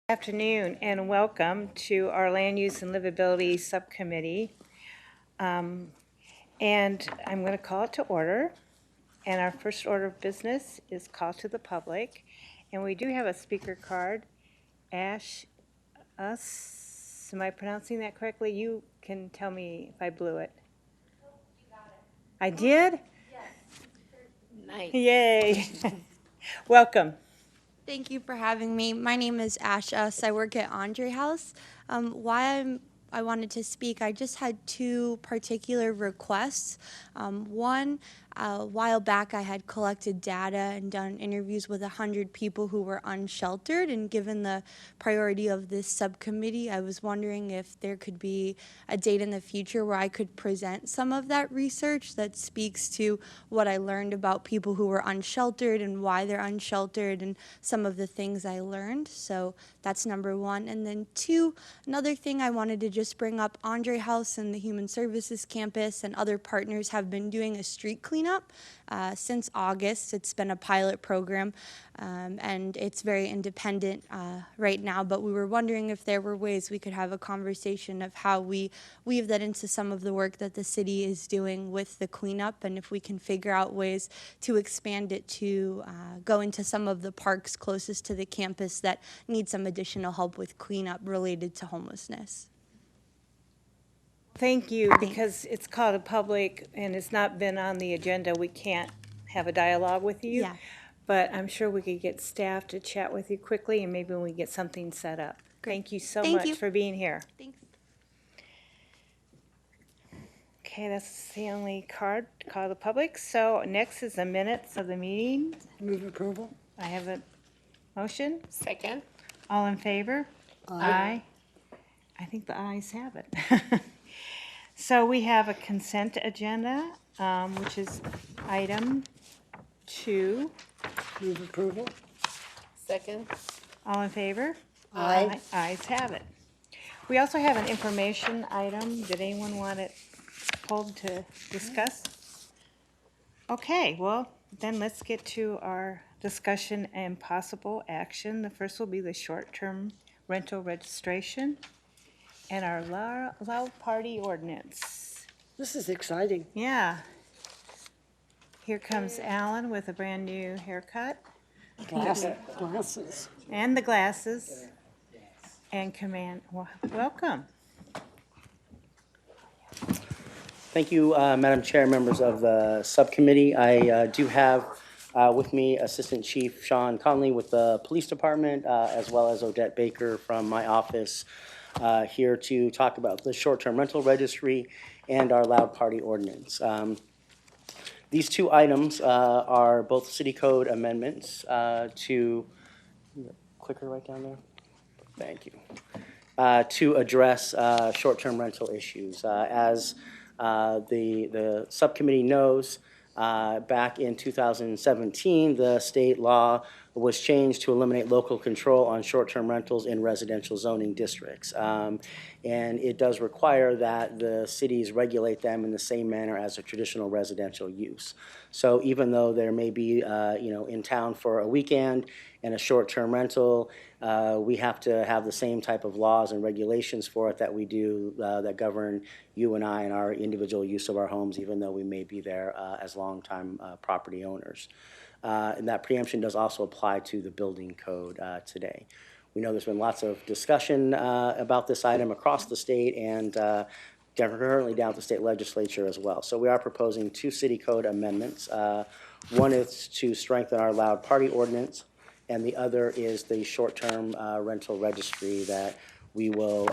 Afternoon and welcome to our Land Use and Livability Subcommittee. And I'm going to call it to order. And our first order of business is call to the public. And we do have a speaker card. Ash, am I pronouncing that correctly? You can tell me if I blew it. Oh, you got it. I did? Yes. Nice. Yay. Welcome. Thank you for having me. My name is Ash Us. I work at Andre House. I wanted to speak, I just had two particular requests. One, a while back I had collected data and done interviews with 100 people who were unsheltered, and given the priority of this subcommittee, I was wondering if there could be a date in the future where I could present some of that research that speaks to what I learned about people who were unsheltered and why they're unsheltered and some of the things I learned. So that's number one. And then two, another thing I wanted to just bring up, Andre House and the Human Services Campus and other partners have been doing a street cleanup since August. It's been a pilot program, and it's very independent right now, but we were wondering if there were ways we could have a conversation of how we weave that into some of the work that the city is doing with the cleanup, and if we can figure out ways to expand it to go into some of the parks closest to the campus that need some additional help with cleanup related to homelessness. Thank you, because it's called a public and it's not been on the agenda. We can't have a dialogue with you. Yeah. But I'm sure we could get staff to chat with you quickly and maybe we get something set up. Great. Thank you so Thank much you. for being here. Thanks. Okay, that's the only card to call the public. So next is the minutes of the meeting. Move approval. I have a motion. Second. All in favor? Aye. I think the ayes have it. So we have a consent agenda, which is item 2. Move approval. Second. All in favor? Aye. Ayes have it. We also have an information item. Did anyone want it pulled to discuss? Okay, well, then let's get to our discussion and possible action. The first will be the short-term rental registration and our loud party ordinance. This is exciting. Yeah. Here comes Alan with a brand-new haircut. Glasses. And the glasses. And welcome. Thank you, Madam Chair, members of the subcommittee. I do have with me Assistant Chief Sean Conley with the Police Department, as well as Odette Baker from my office, here to talk about the short-term rental registry and our loud party ordinance. These two items are both city code amendments to, clicker right down there? Thank you. To address short-term rental issues. As the subcommittee knows, back in 2017, the state law was changed to eliminate local control on short-term rentals in residential zoning districts. And it does require that the cities regulate them in the same manner as a traditional residential use. So even though there may be, in town for a weekend and a short-term rental, we have to have the same type of laws and regulations for it that we do that govern you and I and our individual use of our homes, even though we may be there as longtime property owners. And that preemption does also apply to the building code today. We know there's been lots of discussion about this item across the state and currently down at the state legislature as well. So we are proposing 2 city code amendments. One is to strengthen our loud party ordinance, and the other is the short-term rental registry that we will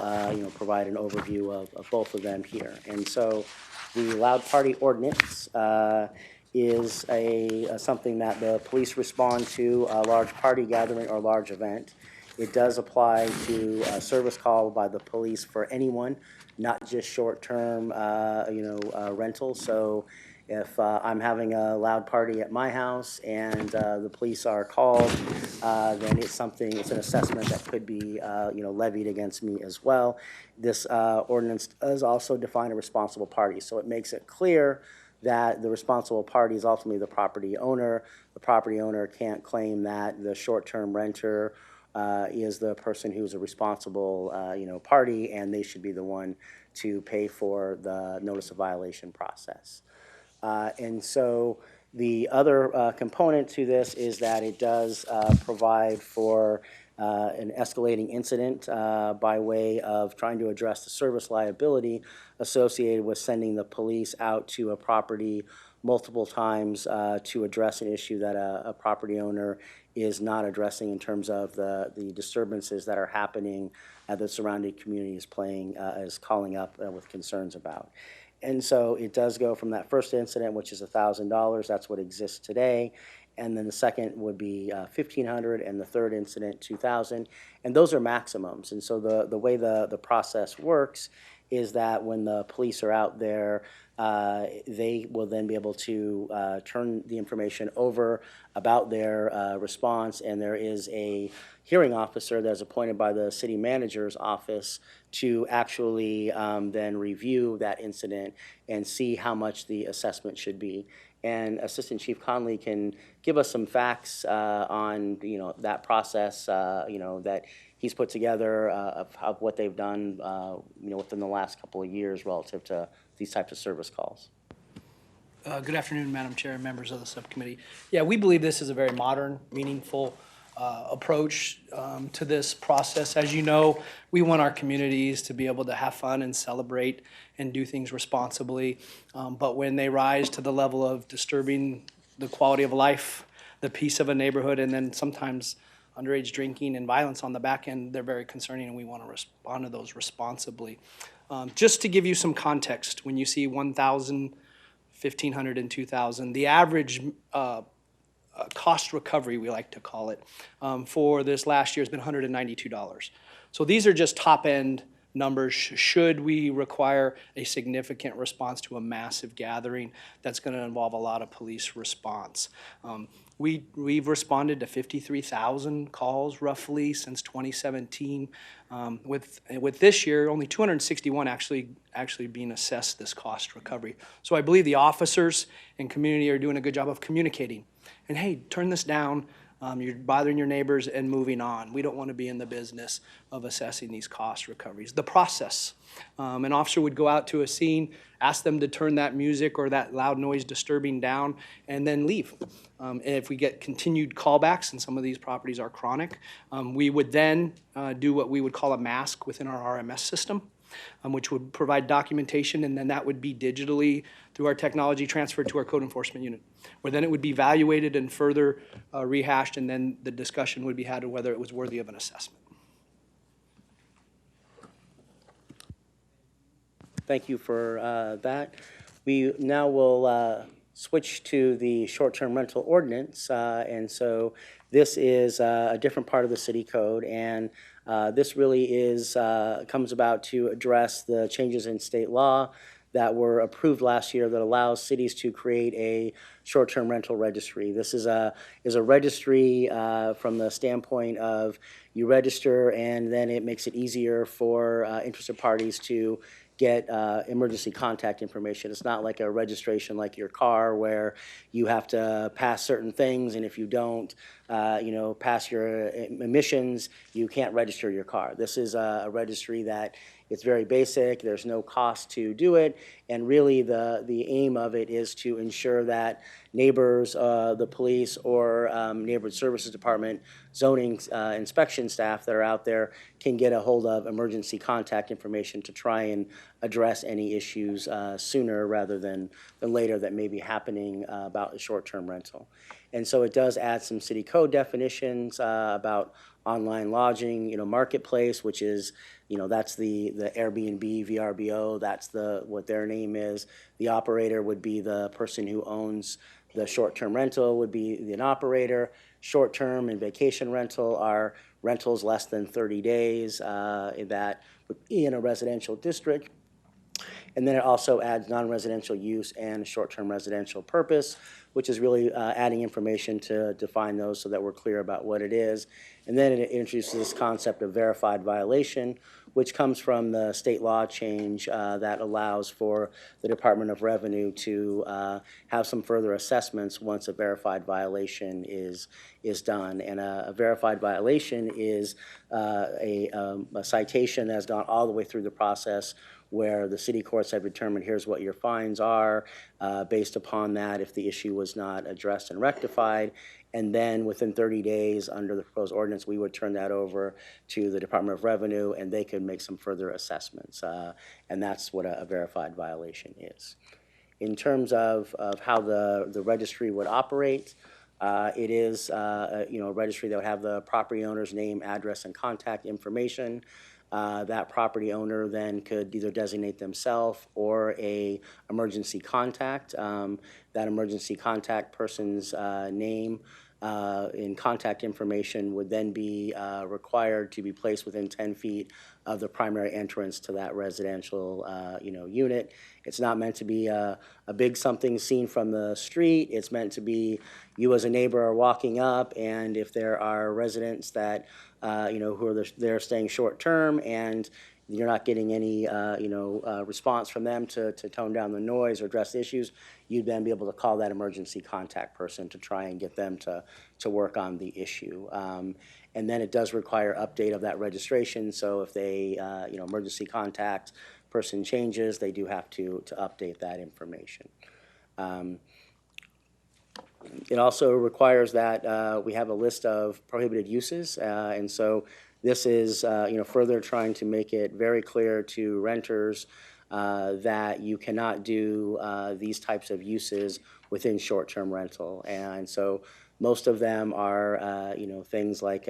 provide an overview of both of them here. And so the loud party ordinance is something that the police respond to a large party gathering or large event. It does apply to a service call by the police for anyone, not just short-term rentals. So if I'm having a loud party at my house and the police are called, then it's an assessment that could be levied against me as well. This ordinance does also define a responsible party, so it makes it clear that the responsible party is ultimately the property owner. The property owner can't claim that the short-term renter is the person who's a responsible, party, and they should be the one to pay for the notice of violation process. And so the other component to this is that it does provide for an escalating incident by way of trying to address the service liability associated with sending the police out to a property multiple times to address an issue that a property owner is not addressing in terms of the disturbances that are happening that the surrounding community is calling up with concerns about. And so it does go from that first incident, which is $1,000, that's what exists today, and then the second would be $1,500, and the third incident, $2,000, and those are maximums. And so the way the process works is that when the police are out there, they will then be able to turn the information over about their response, and there is a hearing officer that is appointed by the city manager's office to actually then review that incident and see how much the assessment should be. And Assistant Chief Conley can give us some facts on that process that he's put together of what they've done within the last couple of years relative to these types of service calls. Good afternoon, Madam Chair and members of the subcommittee. Yeah, we believe this is a very modern, meaningful approach to this process. As you know, we want our communities to be able to have fun and celebrate and do things responsibly. But when they rise to the level of disturbing the quality of life, the peace of a neighborhood, and then sometimes underage drinking and violence on the back end, they're very concerning, and we want to respond to those responsibly. Just to give you some context, when you see 1,000, 1,500, and 2,000, the average cost recovery, we like to call it, for this last year has been $192. So these are just top-end numbers should we require a significant response to a massive gathering that's going to involve a lot of police response. We've responded to 53,000 calls roughly since 2017. With this year, only 261 actually being assessed this cost recovery. So I believe the officers and community are doing a good job of communicating. And hey, turn this down. You're bothering your neighbors and moving on. We don't want to be in the business of assessing these cost recoveries. The process. An officer would go out to a scene, ask them to turn that music or that loud noise disturbing down, and then leave. And if we get continued callbacks, and some of these properties are chronic, we would then do what we would call a mask within our RMS system, which would provide documentation, and then that would be digitally through our technology transferred to our code enforcement unit, where then it would be evaluated and further rehashed, and then the discussion would be had on whether it was worthy of an assessment. Thank you for that. We now will switch to the short-term rental ordinance, and so this is a different part of the city code, and this really comes about to address the changes in state law that were approved last year that allows cities to create a short-term rental registry. This is a registry from the standpoint of you register, and then it makes it easier for interested parties to get emergency contact information. It's not like a registration like your car where you have to pass certain things, and if you don't pass your emissions, you can't register your car. This is a registry that it's very basic, there's no cost to do it, and really the aim of it is to ensure that neighbors, the police, or neighborhood services department, zoning inspection staff that are out there can get a hold of emergency contact information to try and address any issues sooner rather than later that may be happening about a short-term rental. And so it does add some city code definitions about online lodging, marketplace, which is, that's the Airbnb, VRBO, that's what their name is. The operator would be the person who owns the short-term rental, would be an operator. Short-term and vacation rental are rentals less than 30 days that would be in a residential district. And then it also adds non-residential use and short-term residential purpose, which is really adding information to define those so that we're clear about what it is. And then it introduces this concept of verified violation, which comes from the state law change that allows for the Department of Revenue to have some further assessments once a verified violation is done. And a verified violation is a citation that has gone all the way through the process where the city courts have determined here's what your fines are. Based upon that, if the issue was not addressed and rectified, and then within 30 days under the proposed ordinance, we would turn that over to the Department of Revenue and they could make some further assessments. And that's what a verified violation is. In terms of how the registry would operate, it is a registry that would have the property owner's name, address, and contact information. That property owner then could either designate themselves or a emergency contact. That emergency contact person's name and contact information would then be required to be placed within 10 feet of the primary entrance to that residential unit. It's not meant to be a big something seen from the street. It's meant to be you as a neighbor are walking up, and if there are residents that who are there staying short term and you're not getting any response from them to tone down the noise or address the issues, you'd then be able to call that emergency contact person to try and get them to work on the issue. And then it does require update of that registration. So if they emergency contact person changes, they do have to update that information. It also requires that we have a list of prohibited uses, and so this is further trying to make it very clear to renters that you cannot do these types of uses within short-term rental. And so most of them are things like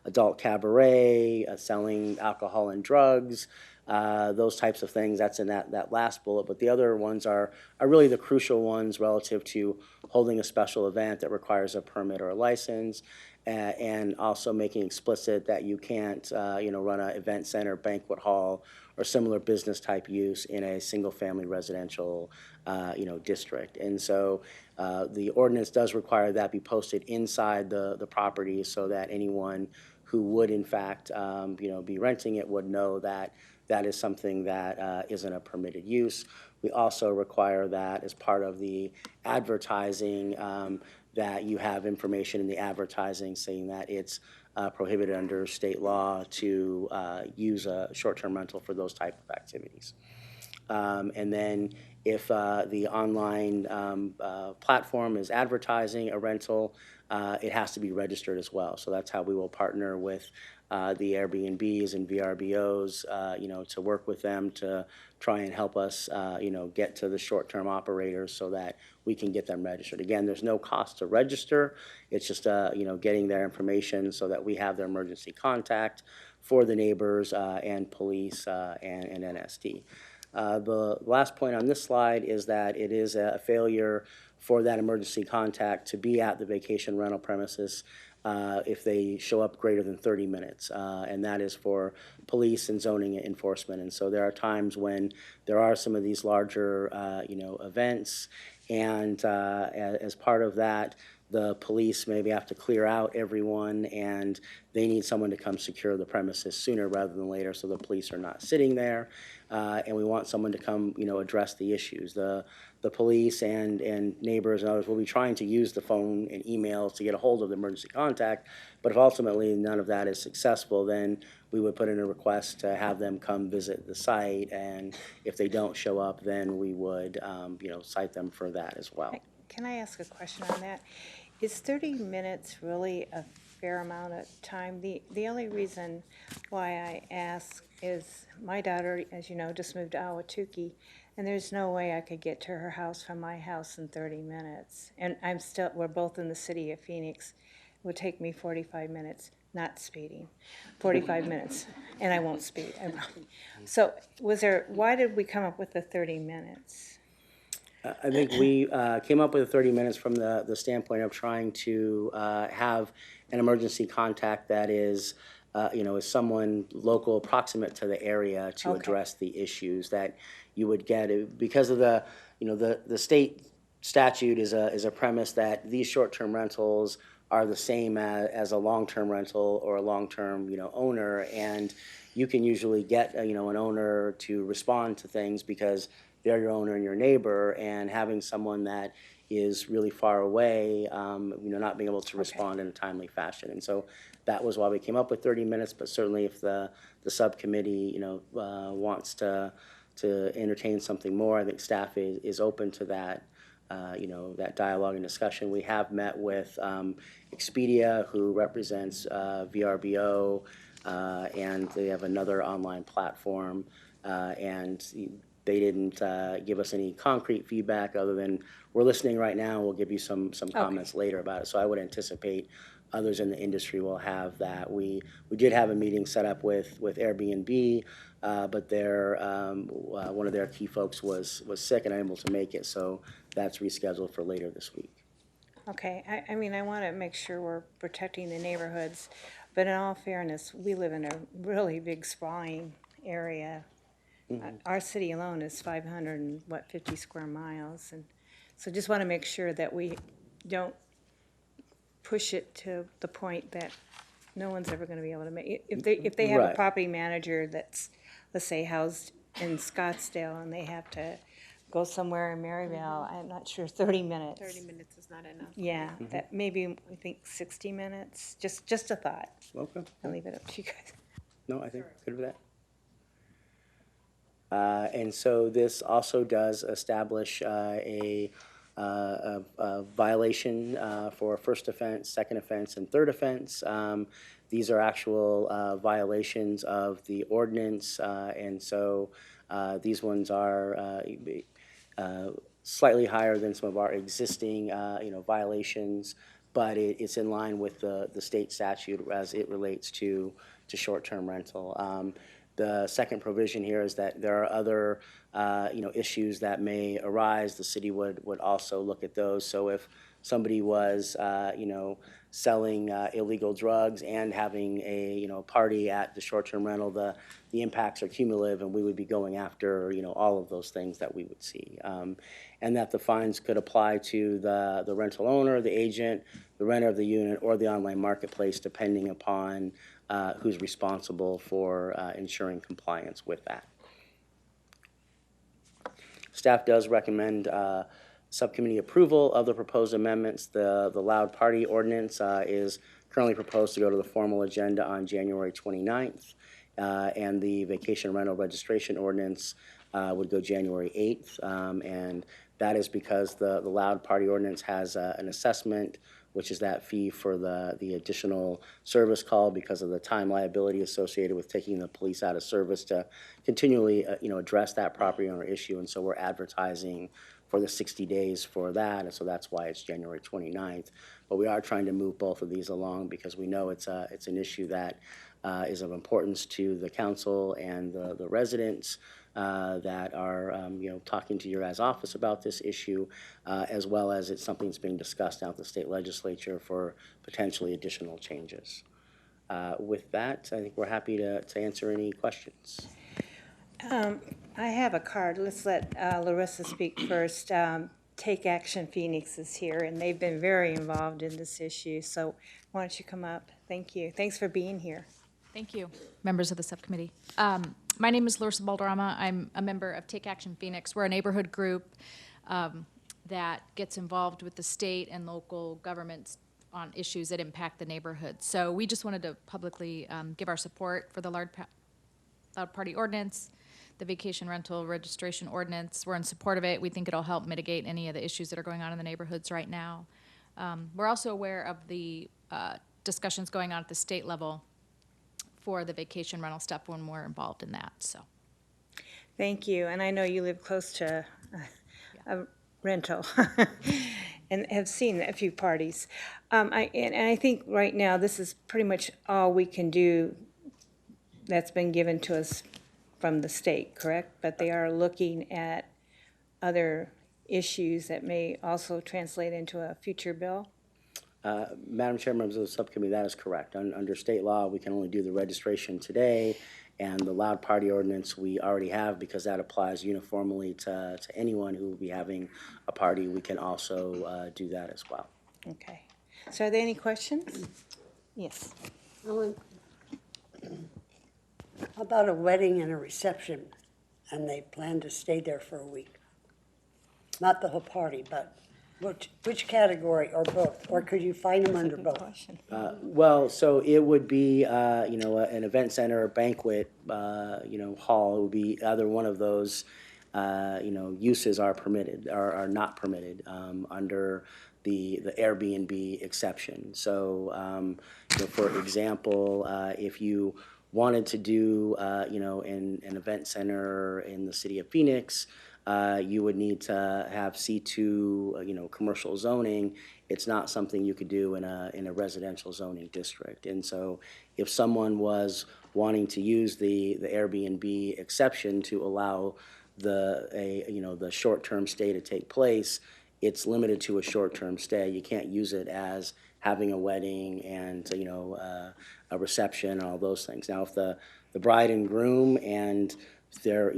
adult cabaret, selling alcohol and drugs, those types of things. That's in that last bullet. But the other ones are really the crucial ones relative to holding a special event that requires a permit or a license, and also making explicit that you can't run an event center, banquet hall, or similar business type use in a single family residential district. And so the ordinance does require that be posted inside the property so that anyone who would in fact be renting it would know that that is something that isn't a permitted use. We also require that as part of the advertising that you have information in the advertising saying that it's prohibited under state law to use a short-term rental for those type of activities. And then if the online platform is advertising a rental, it has to be registered as well. So that's how we will partner with the Airbnbs and VRBOs, to work with them to try and help us, get to the short-term operators so that we can get them registered. Again, there's no cost to register. It's just, getting their information so that we have their emergency contact for the neighbors and police and NSD. The last point on this slide is that it is a failure for that emergency contact to be at the vacation rental premises if they show up greater than 30 minutes, and that is for police and zoning enforcement. And so there are times when there are some of these larger, events, and as part of that, the police maybe have to clear out everyone, and they need someone to come secure the premises sooner rather than later, so the police are not sitting there. And we want someone to come, address the issues. The police and neighbors and others will be trying to use the phone and emails to get a hold of the emergency contact, but if ultimately none of that is successful, then we would put in a request to have them come visit the site, and if they don't show up, then we would, cite them for that as well. Can I ask a question on that? Is 30 minutes really a fair amount of time? The only reason why I ask is my daughter, as you know, just moved to Ahwatukee, and there's no way I could get to her house from my house in 30 minutes. And we're both in the city of Phoenix. It would take me 45 minutes, not speeding, 45 minutes, and I won't speed. So why did we come up with the 30 minutes? I think we came up with 30 minutes from the standpoint of trying to have an emergency contact that is, is someone local, proximate to the area to address the issues that you would get because of the state statute is a premise that these short-term rentals are the same as a long-term rental or a long-term, owner, and you can usually get, an owner to respond to things because they're your owner and your neighbor, and having someone that is really far away, not being able to respond in a timely fashion. And so that was why we came up with 30 minutes, but certainly if the subcommittee, wants to entertain something more, I think staff is open to that, that dialogue and discussion. We have met with Expedia, who represents VRBO, and they have another online platform, and they didn't give us any concrete feedback other than we're listening right now. We'll give you some comments later about it. So I would anticipate others in the industry will have that. We did have a meeting set up with Airbnb, but their one of their key folks was sick and unable to make it, so that's rescheduled for later this week. Okay, I mean, I want to make sure we're protecting the neighborhoods, but in all fairness, we live in a really big sprawling area. Our city alone is 550 square miles, and so just want to make sure that we don't push it to the point that no one's ever going to be able to make it. If they have a Right. property manager that's, let's say, housed in Scottsdale, and they have to go somewhere in Maryville, I'm not sure, 30 minutes. 30 minutes is not enough. Yeah, that maybe, I think 60 minutes, just a thought. Okay. I'll leave it up to you guys. No, I think good with that. And so this also does establish a violation for first offense, second offense, and third offense. These are actual violations of the ordinance, and so these ones are slightly higher than some of our existing, violations, but it's in line with the state statute as it relates to short-term rental. The second provision here is that there are other, issues that may arise. The city would also look at those. So if somebody was, selling illegal drugs and having a, party at the short-term rental, the impacts are cumulative, and we would be going after, all of those things that we would see. And that the fines could apply to the rental owner, the agent, the renter of the unit, or the online marketplace, depending upon who's responsible for ensuring compliance with that. Staff does recommend subcommittee approval of the proposed amendments. The loud party ordinance is currently proposed to go to the formal agenda on January 29th, and the vacation rental registration ordinance would go January 8th, and that is because the loud party ordinance has an assessment, which is that fee for the additional service call because of the time liability associated with taking the police out of service to continually, address that property owner issue. And so we're advertising for the 60 days for that, and so that's why it's January 29th. But we are trying to move both of these along because we know it's an issue that is of importance to the council and the residents that are, talking to your guys' office about this issue, as well as it's something that's being discussed now at the state legislature for potentially additional changes. With that, I think we're happy to answer any questions. I have a card. Let's let Larissa speak first. Take Action Phoenix is here, and they've been very involved in this issue. So why don't you come up? Thank you. Thanks for being here. Thank you, members of the subcommittee. My name is Larissa Balderrama. I'm a member of Take Action Phoenix. We're a neighborhood group that gets involved with the state and local governments on issues that impact the neighborhood. So we just wanted to publicly give our support for the loud party ordinance, the vacation rental registration ordinance. We're in support of it. We think it'll help mitigate any of the issues that are going on in the neighborhoods right now. We're also aware of the discussions going on at the state level for the vacation rental stuff when we're involved in that, so. Thank you. And I know you live close to a rental and have seen a few parties. And I think right now this is pretty much all we can do that's been given to us from the state, correct? But they are looking at other issues that may also translate into a future bill. Madam Chair, members of the subcommittee, that is correct. Under state law, we can only do the registration today, And the loud party ordinance we already have, because that applies uniformly to anyone who will be having a party. We can also do that as well. Okay. So are there any questions? Yes. Ellen, how about a wedding and a reception, and they plan to stay there for a week? Not the whole party, but which category, or both? Or could you find them under Good both? question. Well, so it would be, an event center, banquet, hall. It would be either one of those, uses are permitted, are not permitted under the Airbnb exception. So, for example, if you wanted to do, an event center in the city of Phoenix, you would need to have C2, commercial zoning. It's not something you could do in a residential zoning district. And so if someone was wanting to use the Airbnb exception to allow the short-term stay to take place, it's limited to a short-term stay. You can't use it as having a wedding and, a reception and all those things. Now, if the bride and groom and their,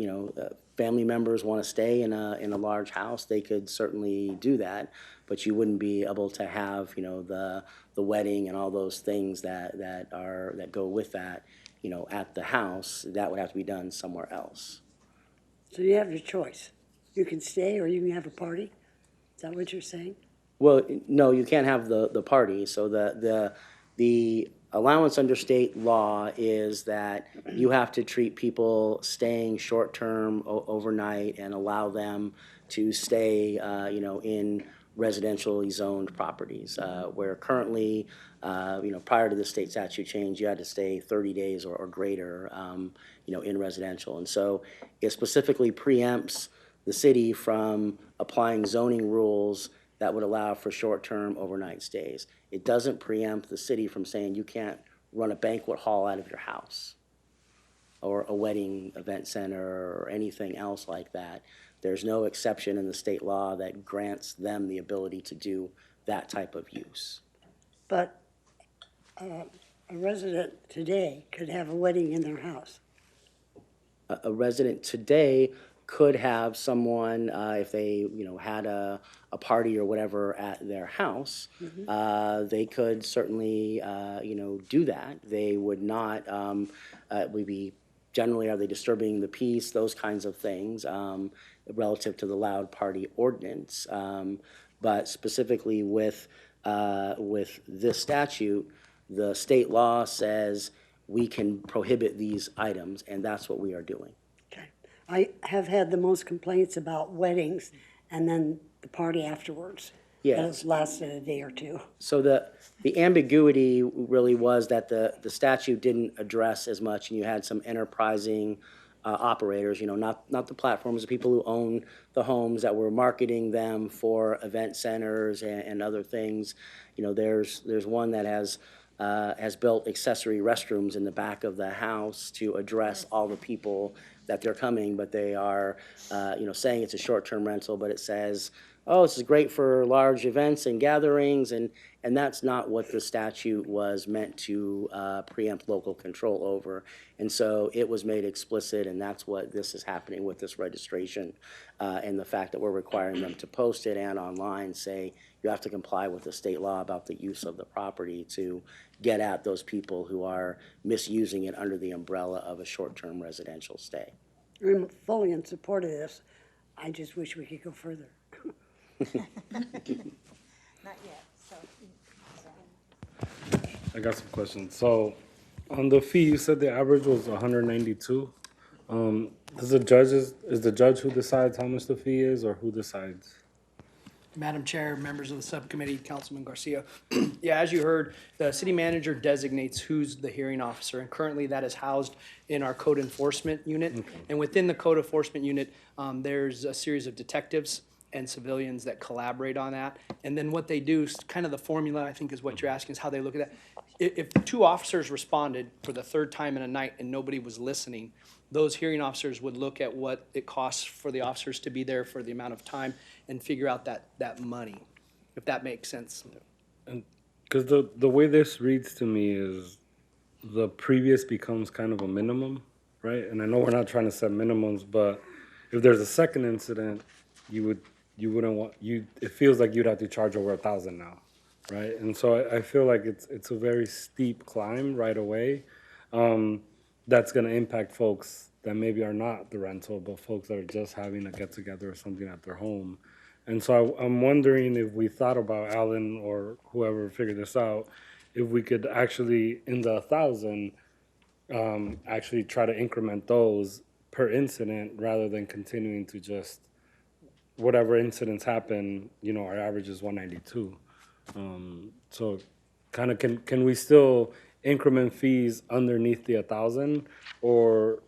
family members want to stay in a large house, they could certainly do that, but you wouldn't be able to have, the wedding and all those things that go with that, at the house. That would have to be done somewhere else. So you have your choice. You can stay or you can have a party? Is that what you're saying? Well, no, you can't have the party. So the allowance under state law is that you have to treat people staying short-term overnight and allow them to stay, in residentially zoned properties, where currently, prior to the state statute change, you had to stay 30 days or greater, in residential. And so it specifically preempts the city from applying zoning rules that would allow for short-term overnight stays. It doesn't preempt the city from saying you can't run a banquet hall out of your house or a wedding event center or anything else like that. There's no exception in the state law that grants them the ability to do that type of use. But a resident today could have a wedding in their house. A resident today could have someone, if they, had a party or whatever at their house, they could certainly, do that. They would not, would be, generally, are they disturbing the peace, those kinds of things, relative to the loud party ordinance. But specifically with this statute, the state law says we can prohibit these items, and that's what we are doing. Okay. I have had the most complaints about weddings and then the party afterwards. Yeah. That has lasted a day or two. So the ambiguity really was that the statute didn't address as much, and you had some enterprising operators, not the platforms, the people who own the homes that were marketing them for event centers and other things. There's one that has built accessory restrooms in the back of the house to address all the people that they're coming, but they are, saying it's a short-term rental, but it says, oh, this is great for large events and gatherings, and that's not what the statute was meant to preempt local control over. And so it was made explicit, and that's what this is happening with this registration, and the fact that we're requiring them to post it and online say you have to comply with the state law about the use of the property to get at those people who are misusing it under the umbrella of a short-term residential stay. I'm fully in support of this. I just wish we could go further. Not yet, so. I got some questions. So, on the fee, you said the average was 192. Is the judge who decides how much the fee is, or who decides? Madam Chair, members of the subcommittee, Councilman Garcia. Yeah, as you heard, the city manager designates who's the hearing officer, and currently that is housed in our code enforcement unit. Okay. And within the code enforcement unit, there's a series of detectives and civilians that collaborate on that. And then what they do, is kind of the formula, I think is what you're asking, is how they look at that. If two officers responded for the third time in a night and nobody was listening, those hearing officers would look at what it costs for the officers to be there for the amount of time and figure out that money, if that makes sense. And because the way this reads to me is the previous becomes kind of a minimum, right? And I know we're not trying to set minimums, but if there's a second incident, you wouldn't want, it feels like you'd have to charge over 1,000 now, right? And so I feel like it's a very steep climb right away. That's gonna impact folks that maybe are not the rental, but folks that are just having a get-together or something at their home. And so I'm wondering if we thought about, Alan or whoever figured this out, if we could actually, in the 1,000, actually try to increment those per incident rather than continuing to just, whatever incidents happen, our average is 192. So kind of, can we still increment fees underneath the 1,000? Or,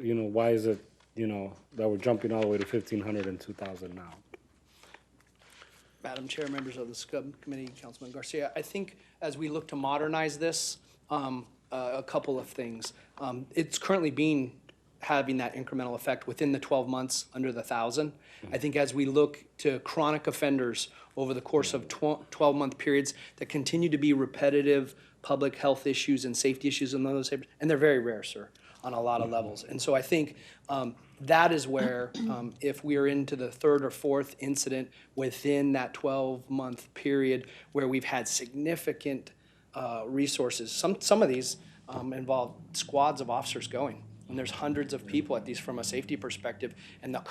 why is it, that we're jumping all the way to 1,500 and 2,000 now? Madam Chair, members of the subcommittee, Councilman Garcia, I think as we look to modernize this, a couple of things. It's currently having that incremental effect within the 12 months under the 1,000. I think as we look to chronic offenders over the course of 12-month periods that continue to be repetitive public health issues and safety issues in those, and they're very rare, sir, on a lot of levels. And so I think that is where, if we are into the third or fourth incident within that 12-month period where we've had significant resources, some of these involve squads of officers going. And there's hundreds of people at these from a safety perspective, and the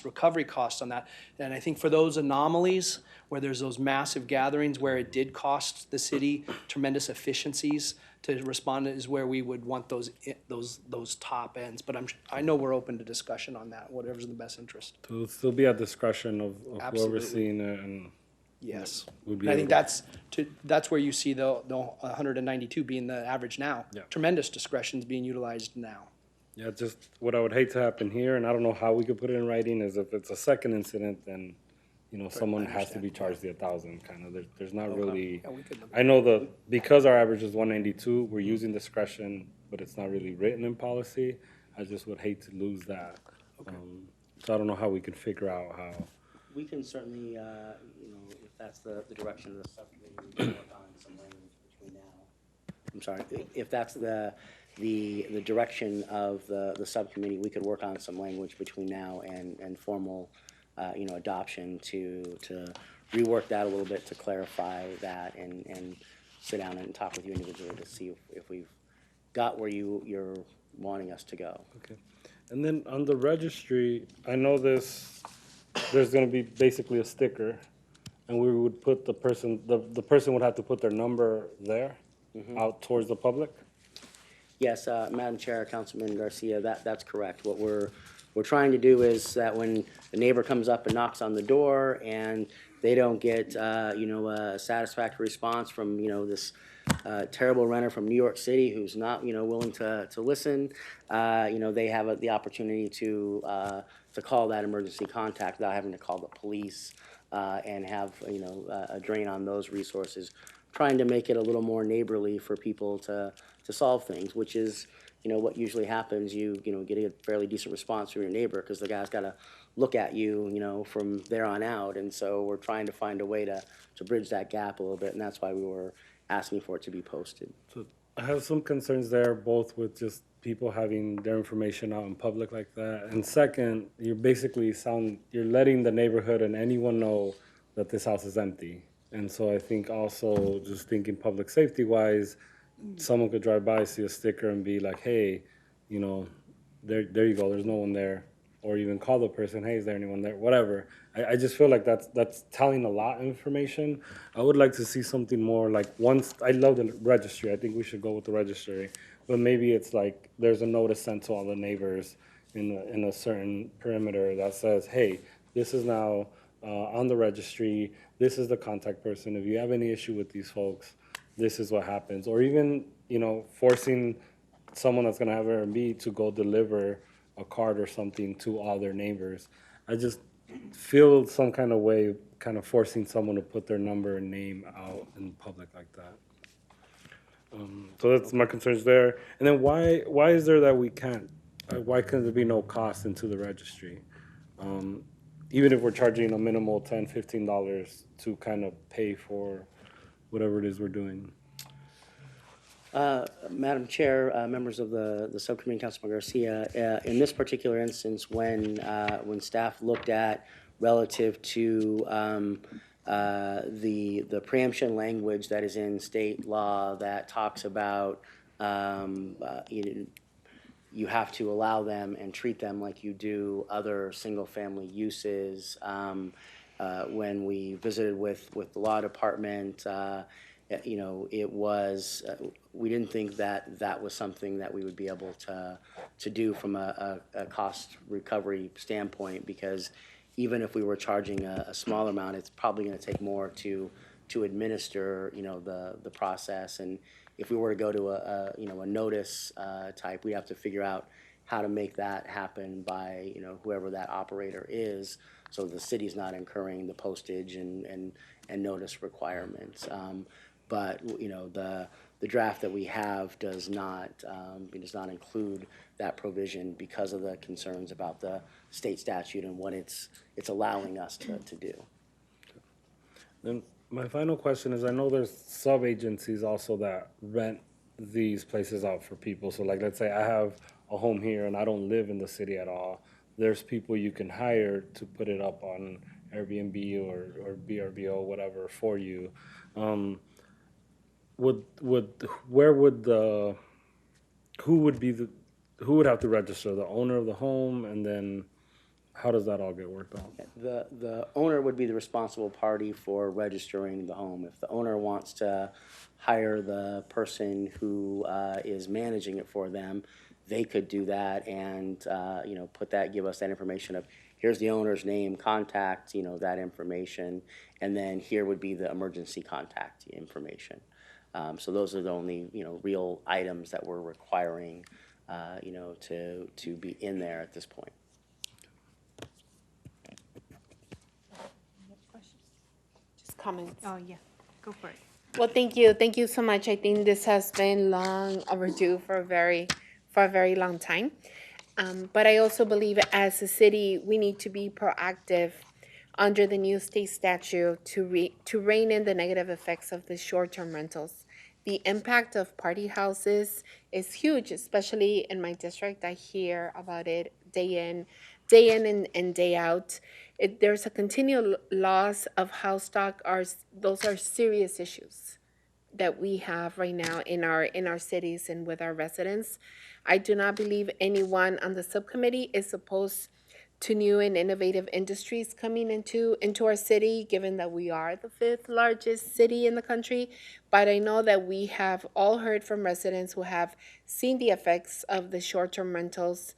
recovery costs on that. And I think for those anomalies where there's those massive gatherings where it did cost the city tremendous efficiencies to respond is where we would want those top ends. But I know we're open to discussion on that, whatever's in the best interest. So it'll still be at discretion of Absolutely. whoever's seeing it, and Yes. would be And I think able- that's where you see the 192 being the average now. Yeah. Tremendous discretion is being utilized now. Yeah, just what I would hate to happen here, and I don't know how we could put it in writing, is if it's a second incident, then, someone has to be charged the 1,000, kind of. There's not really, Yeah, we could look I know because our average is 192, we're using discretion, but it's not really written in policy. I just would hate to lose that. So I don't know how we can figure out how. We can certainly, if that's the direction of the subcommittee, we can work on some language between now. I'm sorry, if that's the direction of the subcommittee, we could work on some language between now and formal, adoption to rework that a little bit to clarify that and sit down and talk with you individually to see if we've got where you're wanting us to go. Okay. And then on the registry, I know there's going to be basically a sticker, and we would put the person would have to put their number there, out towards the public. Yes, Madam Chair, Councilman Garcia, that's correct. What we're trying to do is that when the neighbor comes up and knocks on the door and they don't get, a satisfactory response from, this terrible renter from New York City who's not, willing to listen, they have the opportunity to call that emergency contact without having to call the police and have, a drain on those resources. Trying to make it a little more neighborly for people to solve things, which is, what usually happens. You get a fairly decent response from your neighbor because the guy's got to look at you, from there on out. And so we're trying to find a way to bridge that gap a little bit, and that's why we were asking for it to be posted. So I have some concerns there, both with just people having their information out in public like that. And second, you're basically you're letting the neighborhood and anyone know that this house is empty. And so I think also, just thinking public safety wise, someone could drive by, see a sticker and be like, hey, there you go, there's no one there. Or even call the person, hey, is there anyone there? Whatever. I just feel like that's telling a lot of information. I would like to see something more like I love the registry. I think we should go with the registry. But maybe it's like there's a notice sent to all the neighbors in a certain perimeter that says, hey, this is now on the registry. This is the contact person. If you have any issue with these folks, this is what happens. Or even, forcing someone that's going to have Airbnb to go deliver a card or something to all their neighbors. I just feel some kind of way, kind of forcing someone to put their number and name out in public like that. So that's my concerns there. And then why is there that we can't? Why can there be no cost into the registry? Even if we're charging a minimal $10, $15 to kind of pay for whatever it is we're doing. Madam Chair, members of the subcommittee, Councilman Garcia, in this particular instance, when staff looked at relative to the preemption language that is in state law that talks about you have to allow them and treat them like you do other single-family uses. When we visited with the law department, it was, we didn't think that that was something that we would be able to do from a cost recovery standpoint, because even if we were charging a smaller amount, it's probably going to take more to administer, the process. And if we were to go to a notice type, we'd have to figure out how to make that happen by, whoever that operator is, so the city's not incurring the postage and notice requirements. But the draft that we have does not include that provision because of the concerns about the state statute and what it's allowing us to do. Then my final question is, I know there's sub-agencies also that rent these places out for people. So like, let's say I have a home here and I don't live in the city at all. There's people you can hire to put it up on Airbnb or VRBO, whatever, for you. Who would have to register? The owner of the home, and then how does that all get worked out? The owner would be the responsible party for registering the home. If the owner wants to hire the person who is managing it for them, they could do that and give us that information of, here's the owner's name, contact, that information, and then here would be the emergency contact information. So those are the only real items that we're requiring to be in there at this point. Just comments. Oh, yeah, go for it. Well, thank you. Thank you so much. I think this has been long overdue for a very long time. But I also believe as a city, we need to be proactive under the new state statute to rein in the negative effects of the short-term rentals. The impact of party houses is huge, especially in my district. I hear about it day in and day out. There's a continual loss of house stock. Those are serious issues that we have right now in our cities and with our residents. I do not believe anyone on the subcommittee is opposed to new and innovative industries coming into our city, given that we are the 5th largest city in the country. But I know that we have all heard from residents who have seen the effects of the short-term rentals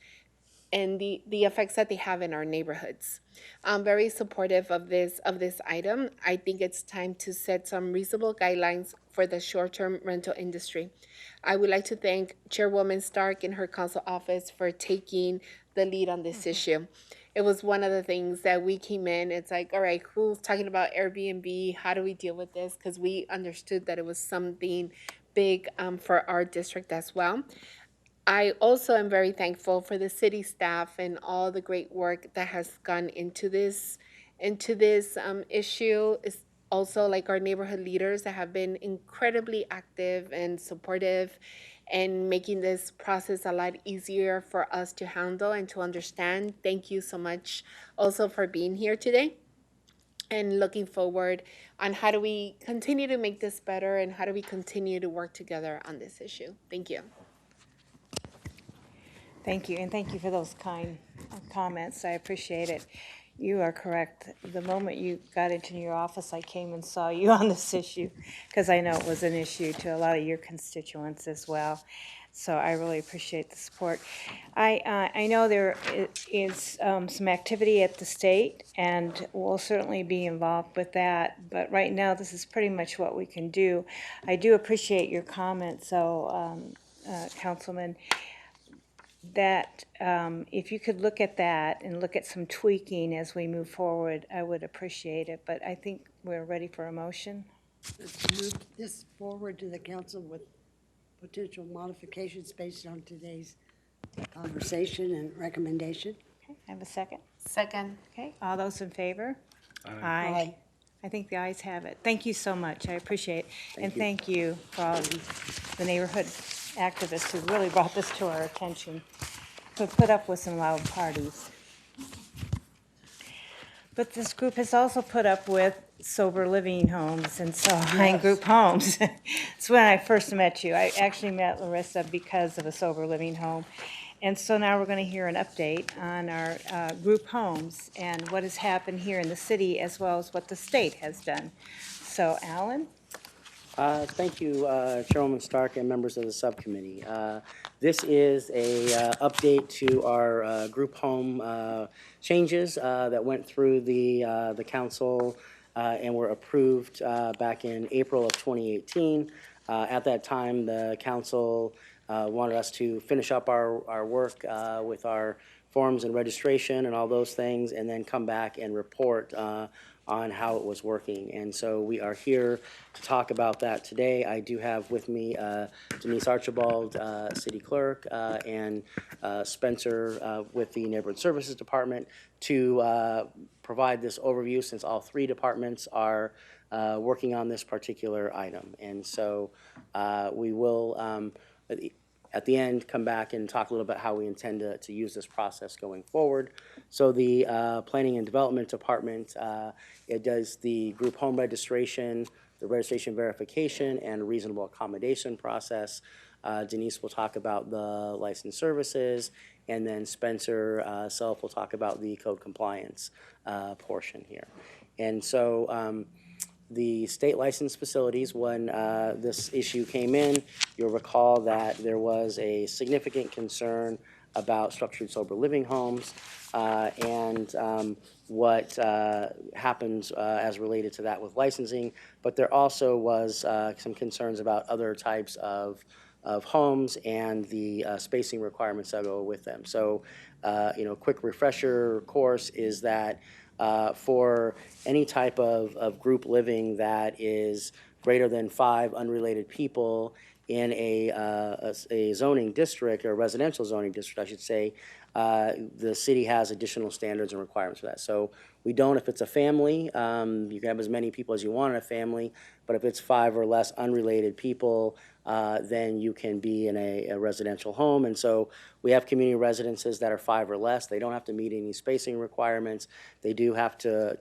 and the effects that they have in our neighborhoods. I'm very supportive of this item. I think it's time to set some reasonable guidelines for the short-term rental industry. I would like to thank Chairwoman Stark and her council office for taking the lead on this issue. It was one of the things that we came in, it's like, all right, who's talking about Airbnb? How do we deal with this? Because we understood that it was something big for our district as well. I also am very thankful for the city staff and all the great work that has gone into this issue. It's also like our neighborhood leaders that have been incredibly active and supportive and making this process a lot easier for us to handle and to understand. Thank you so much also for being here today and looking forward on how do we continue to make this better and how do we continue to work together on this issue. Thank you. Thank you, and thank you for those kind comments. I appreciate it. You are correct. The moment you got into your office, I came and saw you on this issue because I know it was an issue to a lot of your constituents as well. So I really appreciate the support. I know there is some activity at the state, and we'll certainly be involved with that. But right now, this is pretty much what we can do. I do appreciate your comments, so Councilman, that if you could look at that and look at some tweaking as we move forward, I would appreciate it. But I think we're ready for a motion. Let's move this forward to the council with potential modifications based on today's conversation and recommendation. Okay, I have a second. Second. Okay, all those in favor? Aye. I think the ayes have it. Thank you so much. I appreciate it. And thank you for all the neighborhood activists who really brought this to our attention, who put up with some loud parties. But this group has also put up with sober living homes and so high group homes. It's when I first met you. I actually met Larissa because of a sober living home. And so now we're going to hear an update on our group homes and what has happened here in the city as well as what the state has done. So Alan? Thank you, Chairwoman Stark and members of the subcommittee. This is a update to our group home changes that went through the council and were approved back in April of 2018. At that time, the council wanted us to finish up our work with our forms and registration and all those things, and then come back and report on how it was working. And so we are here to talk about that today. I do have with me Denise Archibald, City Clerk, and Spencer with the Neighborhood Services Department to provide this overview, since all three departments are working on this particular item. And so we will, at the end, come back and talk a little bit how we intend to use this process going forward. So the Planning and Development Department, it does the group home registration, the registration verification, and reasonable accommodation process. Denise will talk about the license services, and then Spencer Self will talk about the code compliance portion here. And so the state licensed facilities, when this issue came in, you'll recall that there was a significant concern about structured sober living homes and what happens as related to that with licensing. But there also was some concerns about other types of homes and the spacing requirements that go with them. So, quick refresher course is that for any type of group living that is greater than 5 unrelated people in a zoning district, or a residential zoning district, I should say, the city has additional standards and requirements for that. So we don't, if it's a family, you can have as many people as you want in a family, but if it's 5 or less unrelated people, then you can be in a residential home. And so we have community residences that are 5 or less. They don't have to meet any spacing requirements. They do have to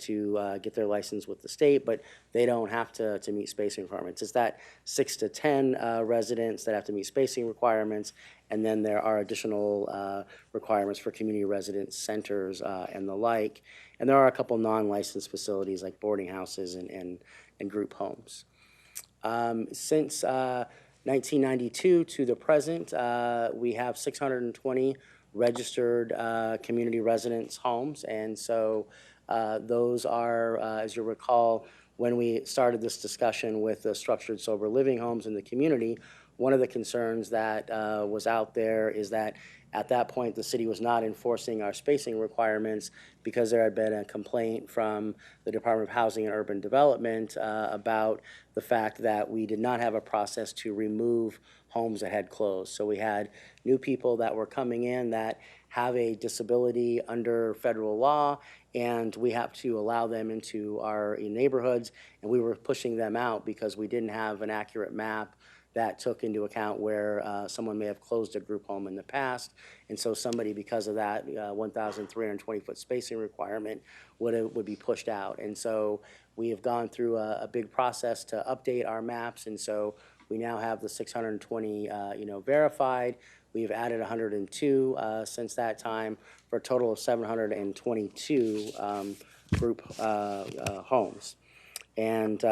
get their license with the state, but they don't have to meet spacing requirements. It's that 6 to 10 residents that have to meet spacing requirements, and then there are additional requirements for community residence centers and the like. And there are a couple non-licensed facilities like boarding houses and group homes. Since 1992 to the present, we have 620 registered community residence homes. And so those are, as you recall, when we started this discussion with the structured sober living homes in the community, one of the concerns that was out there is that at that point, the city was not enforcing our spacing requirements because there had been a complaint from the Department of Housing and Urban Development about the fact that we did not have a process to remove homes that had closed. So we had new people that were coming in that have a disability under federal law, and we have to allow them into our neighborhoods, and we were pushing them out because we didn't have an accurate map that took into account where someone may have closed a group home in the past. And so somebody, because of that 1,320-foot spacing requirement, would be pushed out. And so we have gone through a big process to update our maps, and so we now have the 620 verified. We've added 102 since that time, for a total of 722 group homes. And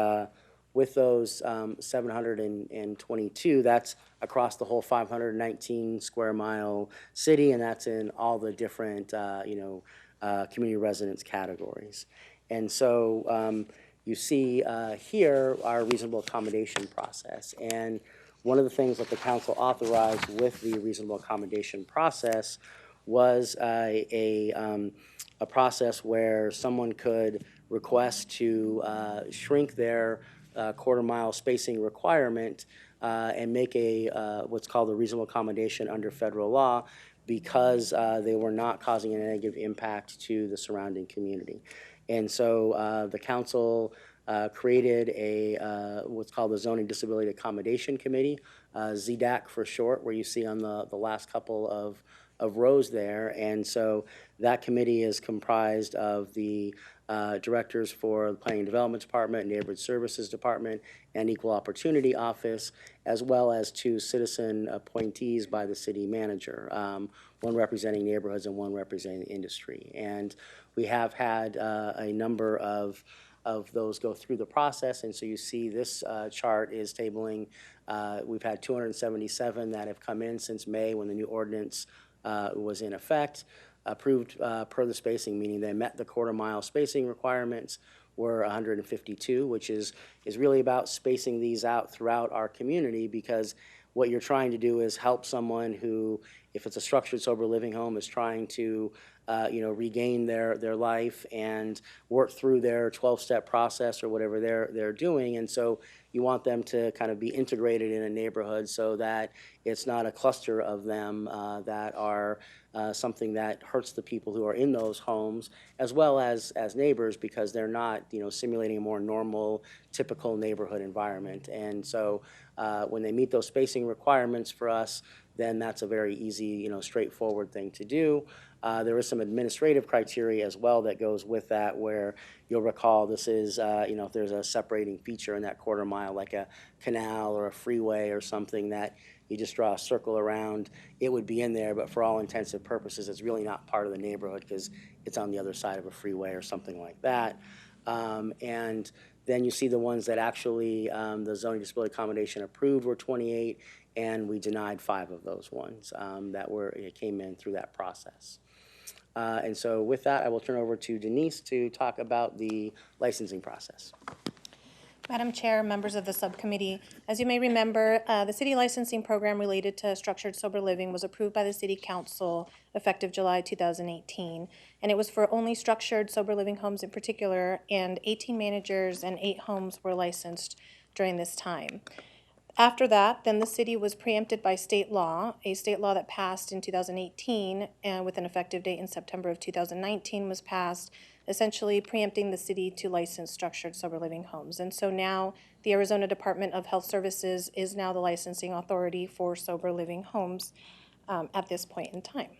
with those 722, that's across the whole 519 square mile city, and that's in all the different community residence categories. And so you see here our reasonable accommodation process. And one of the things that the council authorized with the reasonable accommodation process was a process where someone could request to shrink their quarter-mile spacing requirement and make a what's called a reasonable accommodation under federal law, because they were not causing a negative impact to the surrounding community. And so the council created what's called the Zoning Disability Accommodation Committee, ZDAC for short, where you see on the last couple of rows there. And so that committee is comprised of the directors for the Planning and Development Department, Neighborhood Services Department, and Equal Opportunity Office, as well as 2 citizen appointees by the city manager, one representing neighborhoods and one representing industry. And we have had a number of those go through the process, and so you see this chart is tabling, we've had 277 that have come in since May when the new ordinance was in effect, approved per the spacing, meaning they met the quarter-mile spacing requirements, were 152, which is really about spacing these out throughout our community, because what you're trying to do is help someone who, if it's a structured sober living home, is trying to regain their life and work through their 12-step process or whatever they're doing. And so you want them to kind of be integrated in a neighborhood so that it's not a cluster of them that are something that hurts the people who are in those homes, as well as neighbors, because they're not, simulating a more normal, typical neighborhood environment. And so when they meet those spacing requirements for us, then that's a very easy, straightforward thing to do. There is some administrative criteria as well that goes with that, where you'll recall this is, if there's a separating feature in that quarter mile, like a canal or a freeway or something that you just draw a circle around, it would be in there, but for all intents and purposes, it's really not part of the neighborhood because it's on the other side of a freeway or something like that. And then you see the ones that actually the zoning disability accommodation approved were 28, and we denied 5 of those ones that came in through that process. And so with that, I will turn over to Denise to talk about the licensing process. Madam Chair, members of the subcommittee, as you may remember, the city licensing program related to structured sober living was approved by the City Council effective July 2018, and it was for only structured sober living homes in particular, and 18 managers and 8 homes were licensed during this time. After that, then the city was preempted by state law, a state law that passed in 2018 and with an effective date in September of 2019 was passed, essentially preempting the city to license structured sober living homes. And so now the Arizona Department of Health Services is now the licensing authority for sober living homes at this point in time.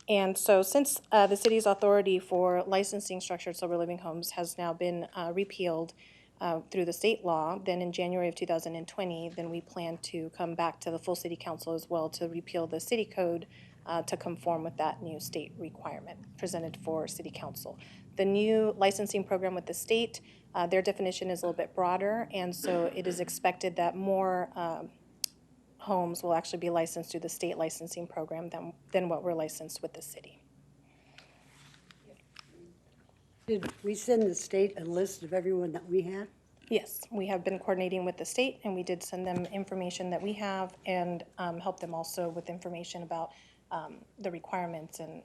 And so since the city's authority for licensing structured sober living homes has now been repealed through the state law, then in January of 2020, then we plan to come back to the full city council as well to repeal the city code to conform with that new state requirement presented for city council. The new licensing program with the state, their definition is a little bit broader, and so it is expected that more homes will actually be licensed through the state licensing program than what we're licensed with the city. Did we send the state a list of everyone that we had? Yes, we have been coordinating with the state, and we did send them information that we have and help them also with information about the requirements and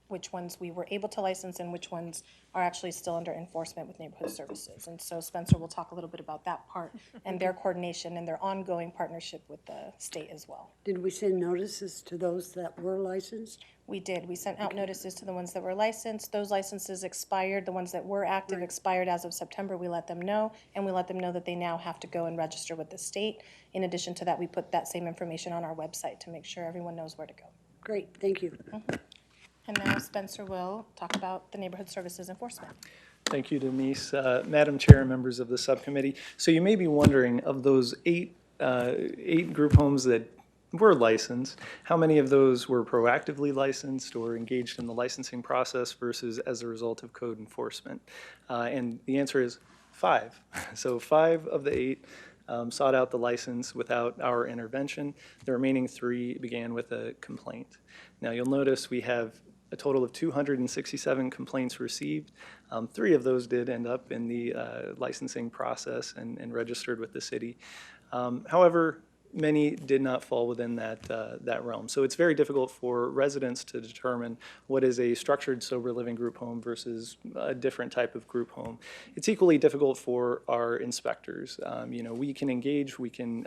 which ones we were able to license and which ones are actually still under enforcement with neighborhood services. And so Spencer will talk a little bit about that part and their coordination and their ongoing partnership with the state as well. Did we send notices to those that were licensed? We did. We sent out notices to the ones that were licensed. Those licenses expired. The ones that were active expired as of September. We let them know, and we let them know that they now have to go and register with the state. In addition to that, we put that same information on our website to make sure everyone knows where to go. Great, thank you. Mm-hmm. And now Spencer will talk about the neighborhood services enforcement. Thank you, Denise. Madam Chair and members of the subcommittee. So you may be wondering, of those eight group homes that were licensed, how many of those were proactively licensed or engaged in the licensing process versus as a result of code enforcement? And the answer is 5. So 5 of the 8 sought out the license without our intervention. The remaining 3 began with a complaint. Now you'll notice we have a total of 267 complaints received. 3 of those did end up in the licensing process and registered with the city. However, many did not fall within that realm. So it's very difficult for residents to determine what is a structured sober living group home versus a different type of group home. It's equally difficult for our inspectors. We can engage, we can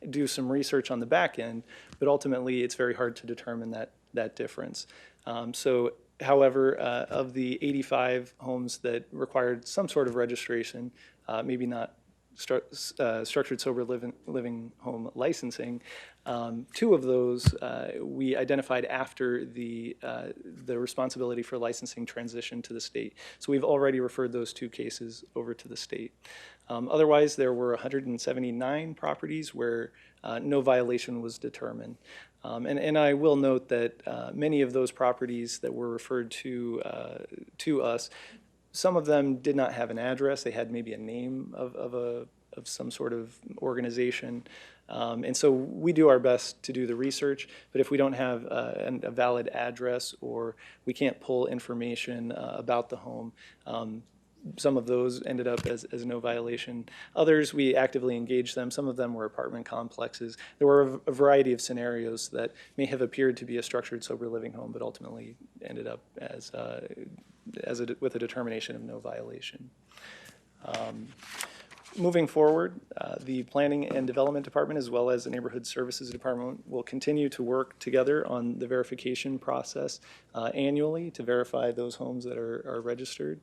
do some research on the back end, but ultimately it's very hard to determine that difference. So However, of the 85 homes that required some sort of registration, maybe not structured sober living home licensing, 2 of those we identified after the responsibility for licensing transitioned to the state. So we've already referred those 2 cases over to the state. Otherwise, there were 179 properties where no violation was determined. And I will note that many of those properties that were referred to us, some of them did not have an address. They had maybe a name of some sort of organization. And so we do our best to do the research, but if we don't have a valid address or we can't pull information about the home, some of those ended up as no violation. Others, we actively engaged them. Some of them were apartment complexes. There were a variety of scenarios that may have appeared to be a structured sober living home, but ultimately ended up with a determination of no violation. Moving forward, the Planning and Development Department as well as the Neighborhood Services Department will continue to work together on the verification process annually to verify those homes that are registered.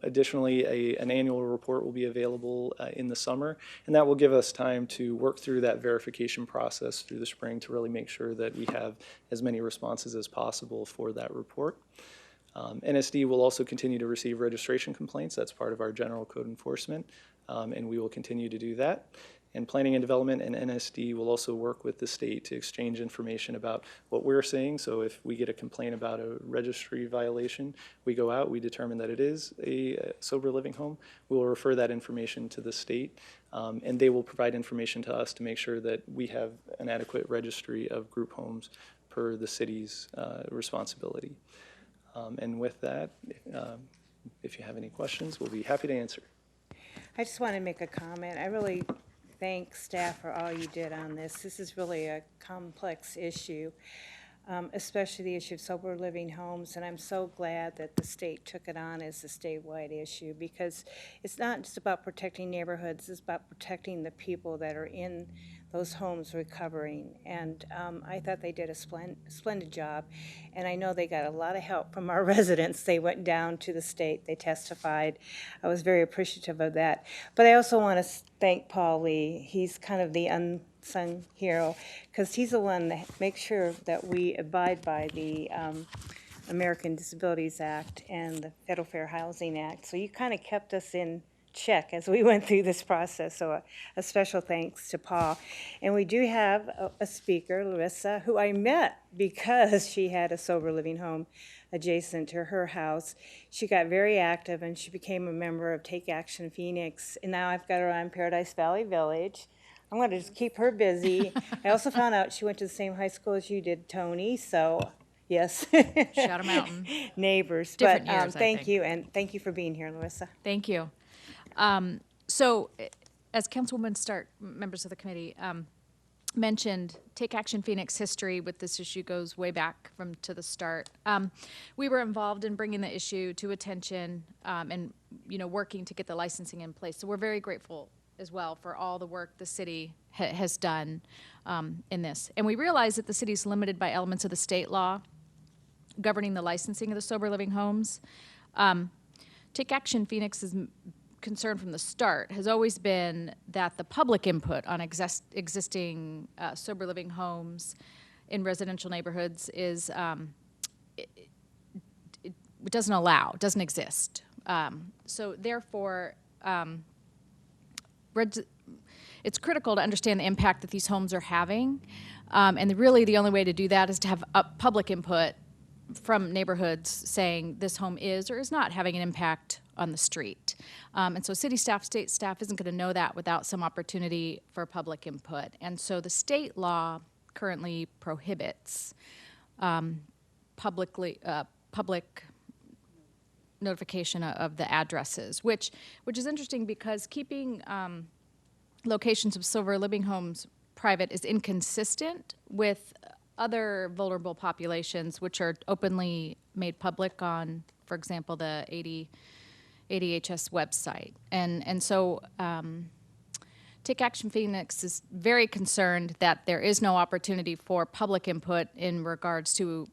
Additionally, an annual report will be available in the summer, and that will give us time to work through that verification process through the spring to really make sure that we have as many responses as possible for that report. NSD will also continue to receive registration complaints. That's part of our general code enforcement, and we will continue to do that. And Planning and Development and NSD will also work with the state to exchange information about what we're seeing. So if we get a complaint about a registry violation, we go out, we determine that it is a sober living home. We will refer that information to the state, and they will provide information to us to make sure that we have an adequate registry of group homes per the city's responsibility. And with that, if you have any questions, we'll be happy to answer. I just want to make a comment. I really thank staff for all you did on this. This is really a complex issue, especially the issue of sober living homes, and I'm so glad that the state took it on as a statewide issue, because it's not just about protecting neighborhoods, it's about protecting the people that are in those homes recovering. And I thought they did a splendid job, and I know they got a lot of help from our residents. They went down to the state, they testified. I was very appreciative of that. But I also want to thank Paul Lee. He's kind of the unsung hero, because he's the one that makes sure that we abide by the American Disabilities Act and the Federal Fair Housing Act. So you kind of kept us in check as we went through this process, so a special thanks to Paul. And we do have a speaker, Larissa, who I met because she had a sober living home adjacent to her house. She got very active and she became a member of Take Action Phoenix, and now I've got her on Paradise Valley Village. I'm going to just keep her busy. I also found out she went to the same high school as you did, Tony, so yes. Shadow Mountain. Neighbors. Different but years, I thank think. you, and thank you for being here, Larissa. Thank you. So, as Councilwoman Stark, members of the committee, mentioned, Take Action Phoenix history with this issue goes way back to the start. We were involved in bringing the issue to attention and, working to get the licensing in place. So we're very grateful as well for all the work the city has done in this. And we realize that the city is limited by elements of the state law governing the licensing of the sober living homes. Take Action Phoenix's concern from the start has always been that the public input on existing sober living homes in residential neighborhoods is it doesn't exist. So therefore, it's critical to understand the impact that these homes are having, and really the only way to do that is to have public input from neighborhoods saying this home is or is not having an impact on the street. And so city staff, state staff isn't going to know that without some opportunity for public input. And so the state law currently prohibits public notification of the addresses, which is interesting because keeping locations of sober living homes private is inconsistent with other vulnerable populations, which are openly made public on, for example, the ADHS website. And so Take Action Phoenix is very concerned that there is no opportunity for public input in regards to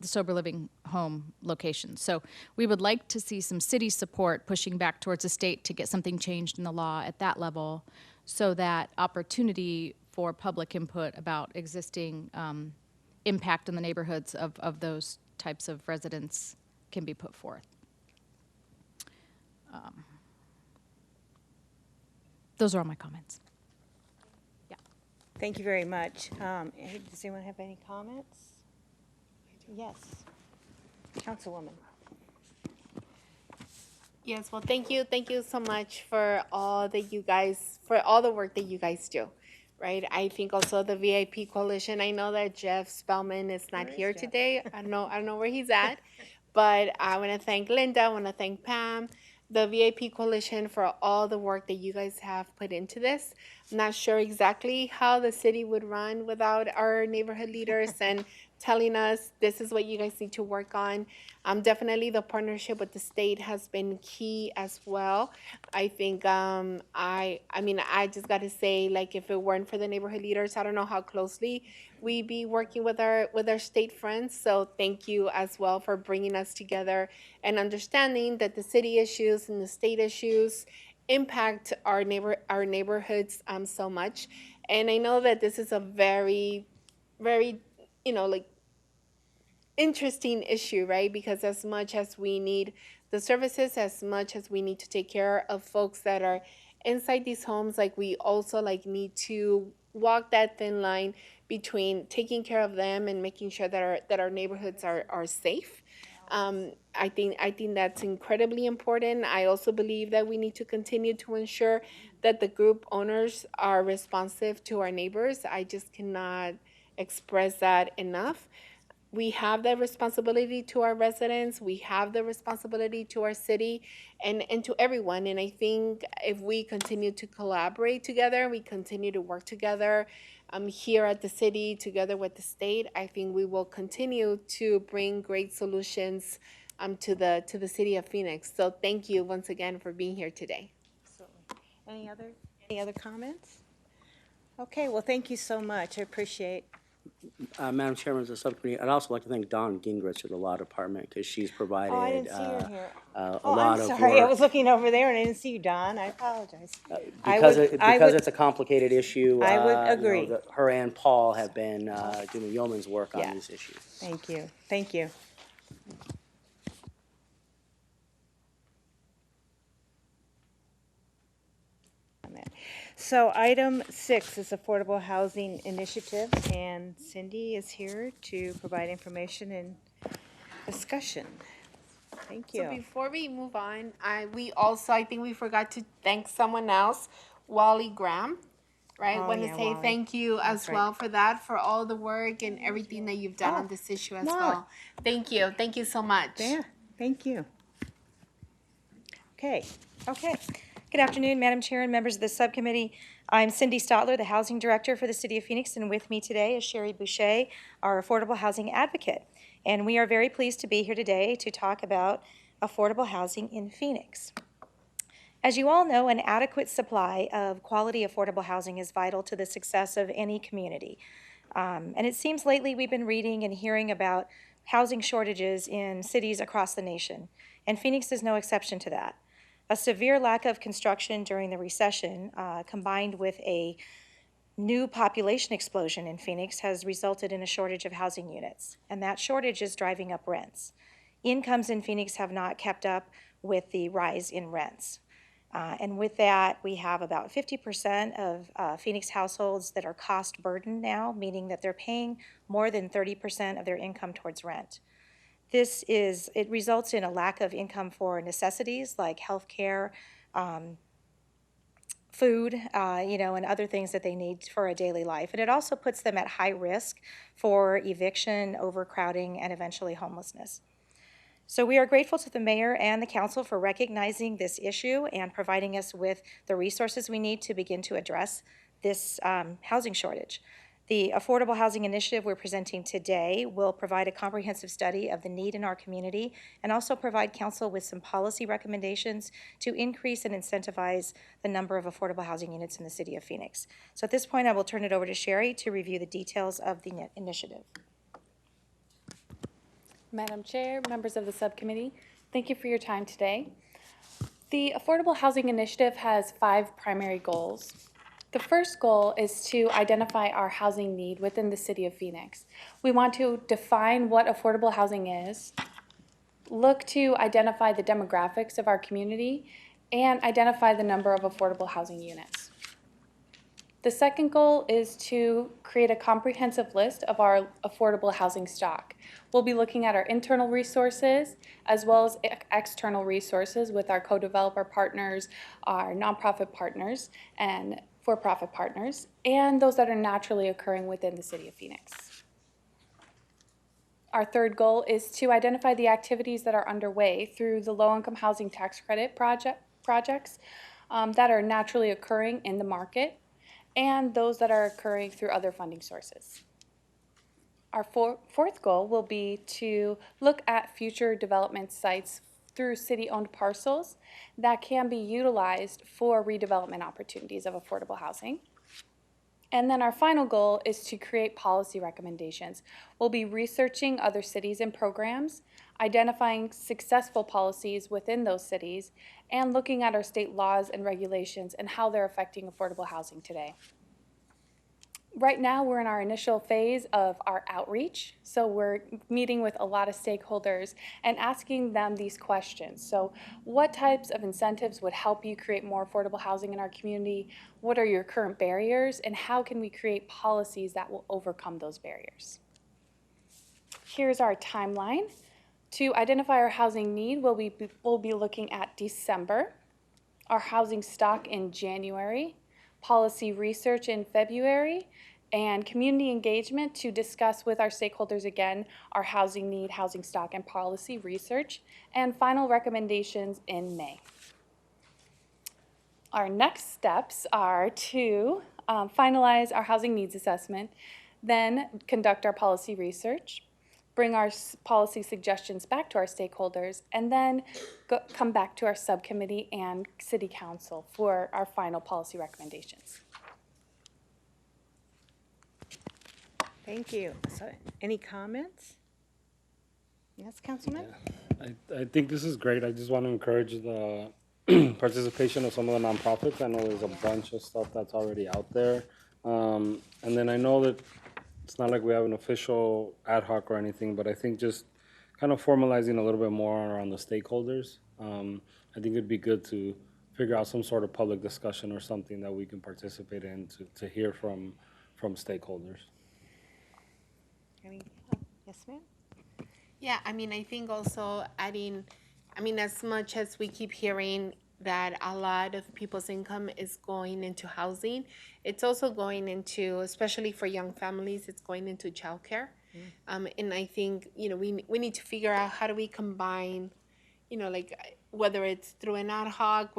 the sober living home locations. So we would like to see some city support pushing back towards the state to get something changed in the law at that level, so that opportunity for public input about existing impact in the neighborhoods of those types of residents can be put forth. Those are all my comments. Thank you very much. Does anyone have any comments? Yes. Councilwoman. Yes, well, thank you so much for all the work that you guys do, right? I think also the VIP Coalition, I know that Jeff Spellman is not here today. I don't know where he's at, but I want to thank Linda, I want to thank Pam, the VIP Coalition, for all the work that you guys have put into this. I'm not sure exactly how the city would run without our neighborhood leaders and telling us this is what you guys need to work on. Definitely the partnership with the state has been key as well. I think I just got to say, like, if it weren't for the neighborhood leaders, I don't know how closely we'd be working with our state friends. So thank you as well for bringing us together and understanding that the city issues and the state issues impact our neighborhoods so much. And I know that this is a very, very, interesting issue, right? Because as much as we need the services, as much as we need to take care of folks that are inside these homes, like, we also need to walk that thin line between taking care of them and making sure that our neighborhoods are safe. I think that's incredibly important. I also believe that we need to continue to ensure that the group owners are responsive to our neighbors. I just cannot express that enough. We have that responsibility to our residents. We have the responsibility to our city and to everyone. And I think if we continue to collaborate together, we continue to work together here at the city, together with the state, I think we will continue to bring great solutions to the city of Phoenix. So thank you once again for being here today. Any other comments? Okay, well, thank you so much. I appreciate. Madam Chairman of the subcommittee, I'd also like to thank Dawn Gingrich of the Law Department, because she's provided I didn't see her here. a Oh, lot I'm of sorry. I work. was looking over there and I didn't see you, Don. I apologize. Because I would- it's a complicated issue. I would agree. Her and Paul have been doing yeoman's work on Yeah. these issues. Thank you. Thank you. So item 6 is Affordable Housing Initiative, and Cindy is here to provide information and discussion. Thank So you. before we move on, I think we forgot to thank someone else, Wally Graham, right? Oh, Want yeah, to say Wally. thank you as right. well for that, for all the work and everything that you've done on this issue as Wally. well. Thank you so much. Yeah, thank you. Okay. Good afternoon, Madam Chair and members of the subcommittee. I'm Cindy Stotler, the Housing Director for the City of Phoenix, and with me today is Sherry Boucher, our Affordable Housing Advocate. And we are very pleased to be here today to talk about affordable housing in Phoenix. As you all know, an adequate supply of quality affordable housing is vital to the success of any community. And it seems lately we've been reading and hearing about housing shortages in cities across the nation, and Phoenix is no exception to that. A severe lack of construction during the recession, combined with a new population explosion in Phoenix, has resulted in a shortage of housing units, and that shortage is driving up rents. Incomes in Phoenix have not kept up with the rise in rents. And with that, we have about 50% of Phoenix households that are cost burdened now, meaning that they're paying more than 30% of their income towards rent. It results in a lack of income for necessities like healthcare, food, and other things that they need for a daily life. And it also puts them at high risk for eviction, overcrowding, and eventually homelessness. So we are grateful to the mayor and the council for recognizing this issue and providing us with the resources we need to begin to address this housing shortage. The Affordable Housing Initiative we're presenting today will provide a comprehensive study of the need in our community and also provide council with some policy recommendations to increase and incentivize the number of affordable housing units in the city of Phoenix. So at this point, I will turn it over to Sherry to review the details of the initiative. Madam Chair, members of the subcommittee, thank you for your time today. The Affordable Housing Initiative has 5 primary goals. The first goal is to identify our housing need within the city of Phoenix. We want to define what affordable housing is, look to identify the demographics of our community, and identify the number of affordable housing units. The second goal is to create a comprehensive list of our affordable housing stock. We'll be looking at our internal resources as well as external resources with our co-developer partners, our nonprofit partners, and for-profit partners, and those that are naturally occurring within the city of Phoenix. Our third goal is to identify the activities that are underway through the low-income housing tax credit projects that are naturally occurring in the market, and those that are occurring through other funding sources. Our fourth goal will be to look at future development sites through city-owned parcels that can be utilized for redevelopment opportunities of affordable housing. And then our final goal is to create policy recommendations. We'll be researching other cities and programs, identifying successful policies within those cities, and looking at our state laws and regulations and how they're affecting affordable housing today. Right now, we're in our initial phase of our outreach. So we're meeting with a lot of stakeholders and asking them these questions. So what types of incentives would help you create more affordable housing in our community? What are your current barriers? And how can we create policies that will overcome those barriers? Here's our timeline. To identify our housing need, we'll be looking at December, our housing stock in January, policy research in February, and community engagement to discuss with our stakeholders again our housing need, housing stock, and policy research, and final recommendations in May. Our next steps are to finalize our housing needs assessment, then conduct our policy research, bring our policy suggestions back to our stakeholders, and then come back to our subcommittee and city council for our final policy recommendations. Thank you. So, any comments? Yes, Councilman? I think this is great. I just want to encourage the participation of some of the nonprofits. I know there's a bunch of stuff that's already out there. And then I know that it's not like we have an official ad hoc or anything, but I think just kind of formalizing a little bit more around the stakeholders. I think it'd be good to figure out some sort of public discussion or something that we can participate in to hear from stakeholders. Yes, ma'am? Yeah, I mean, I think also adding, I mean, as much as we keep hearing that a lot of people's income is going into housing, it's also going into, especially for young families, it's going into childcare. And I think, you know, we need to figure out how do we combine, you know, like whether it's through an ad hoc,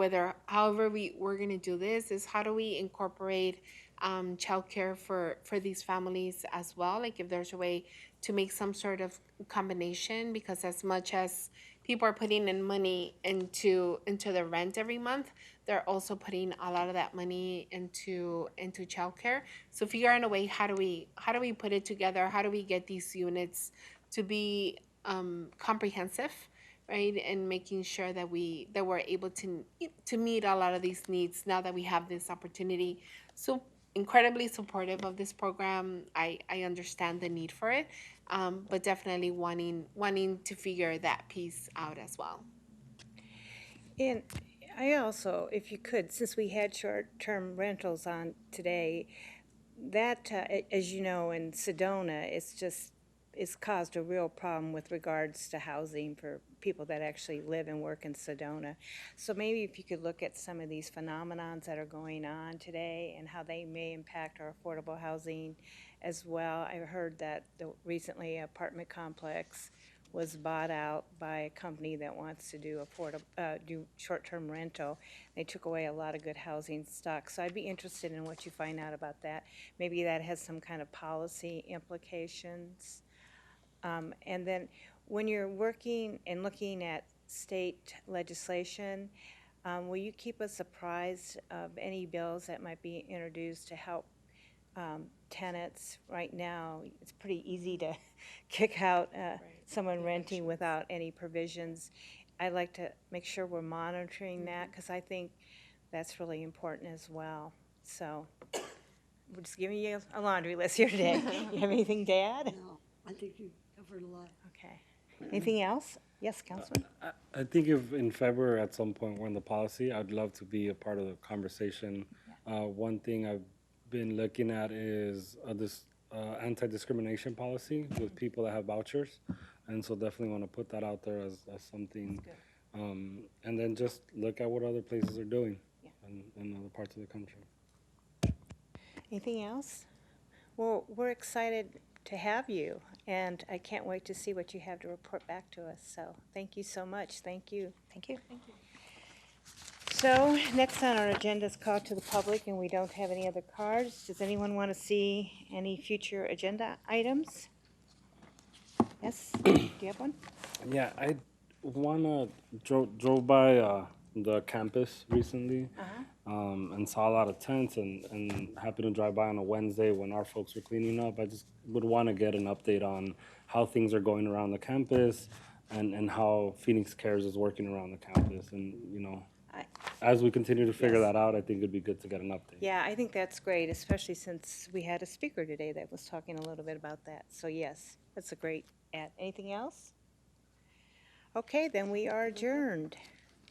however we're going to do this, is how do we incorporate childcare for these families as well? Like if there's a way to make some sort of combination, because as much as people are putting in money into the rent every month, they're also putting a lot of that money into childcare. So figure out a way, how do we put it together? How do we get these units to be comprehensive, right? And making sure that we're able to meet a lot of these needs now that we have this opportunity. So incredibly supportive of this program. I understand the need for it, but definitely wanting to figure that piece out as well. And I also, if you could, since we had short-term rentals on today, that, as you know, in Sedona, it's caused a real problem with regards to housing for people that actually live and work in Sedona. So maybe if you could look at some of these phenomenons that are going on today and how they may impact our affordable housing as well. I heard that recently an apartment complex was bought out by a company that wants to do short-term rental. They took away a lot of good housing stock. So I'd be interested in what you find out about that. Maybe that has some kind of policy implications. And then when you're working and looking at state legislation, will you keep us apprised of any bills that might be introduced to help tenants. Right now, it's pretty easy to kick out someone renting without any provisions. I'd like to make sure we're monitoring that, because I think that's really important as well. So we're just giving you a laundry list here today. You have anything to add? No, I think you covered a lot. Okay. Anything else? Yes, Councilman? I think if in February at some point we're in the policy, I'd love to be a part of the conversation. One thing I've been looking at is this anti-discrimination policy with people that have vouchers. And so definitely want to put that out there as something. And then just look at what other places are doing in other parts of the country. Anything else? Well, we're excited to have you, and I can't wait to see what you have to report back to us. So thank you so much. Thank you. Thank you. So next on our agenda is call to the public, and we don't have any other cards. Does anyone want to see any future agenda items? Yes? Do you have one? Yeah, I drove by the campus recently and saw a lot of tents and happened to drive by on a Wednesday when our folks were cleaning up. I just would want to get an update on how things are going around the campus and how Phoenix Cares is working around the campus. And, you know, as we continue to figure that out, I think it'd be good to get an update. Yeah, I think that's great, especially since we had a speaker today that was talking a little bit about that. So yes, that's a great ad. Anything else? Okay, then we are adjourned.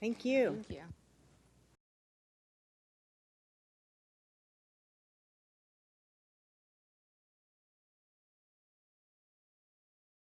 Thank you. Thank you.